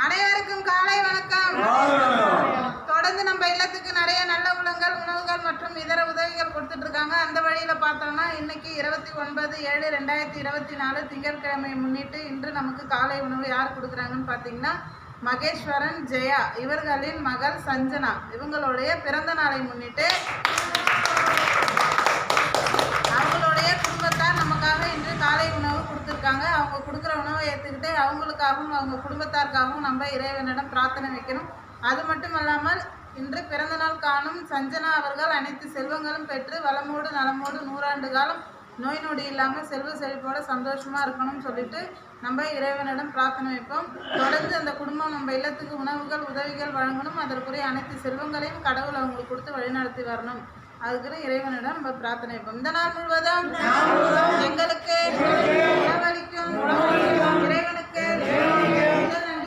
அனைவருக்கும் காலை வணக்கம். தொடர்ந்து நம்ம இல்லத்துக்கு நிறைய நல்ல உணவுகள் மற்றும் இதர உதவிகள் கொடுத்துட்டு இருக்காங்க. அந்த வழியில பார்த்தோம்னா இன்னைக்கு 29/7/2024 திங்கட்கிழமை முன்னிட்டு இன்று நமக்கு காலை உணவு யார் கொடுக்குறாங்கன்னு பார்த்தீங்கன்னா மகேஸ்வரன் ஜெயா இவர்களின் மகள் சஞ்சனா இவங்களுடைய பிறந்த நாளை முன்னிட்டு அவங்களுடைய குடும்பத்தார் நமக்காக இன்று காலை உணவு கொடுத்துருக்காங்க. அவங்க கொடுக்குற உணவை ஏற்றுக்கிட்டு அவங்களுக்காகவும் அவங்க குடும்பத்தாருக்காகவும் நம்ம இறைவனிடம் பிரார்த்தனை வைக்கணும். அது மட்டும் இல்லாமல் இன்று பிறந்தநாள் காணும் சஞ்சனா அவர்கள் அனைத்து செல்வங்களும் பெற்று வளமோடு நலமோடு 100 ஆண்டு காலம் நோய் நொடி இல்லாமல் செல்வ செழிப்போட சந்தோஷமாக இருக்கணும்னு சொல்லிட்டு நம்ம இறைவனிடம் பிரார்த்தனை வைப்போம். தொடர்ந்து அந்த குடும்பம் நம்ம இல்லத்துக்கு உணவுகள் உதவிகள் வழங்கணும். அதற்குரிய அனைத்து செல்வங்களையும் கடவுள் அவங்களுக்கு கொடுத்து வழிநடத்தி வரணும். அதுக்கு இறைவனிடம் நம்ம பிரார்த்தனை வைப்போம். இந்த நாள் முழுவதும் எங்களுக்கு உணவளிக்கும் இறைவன்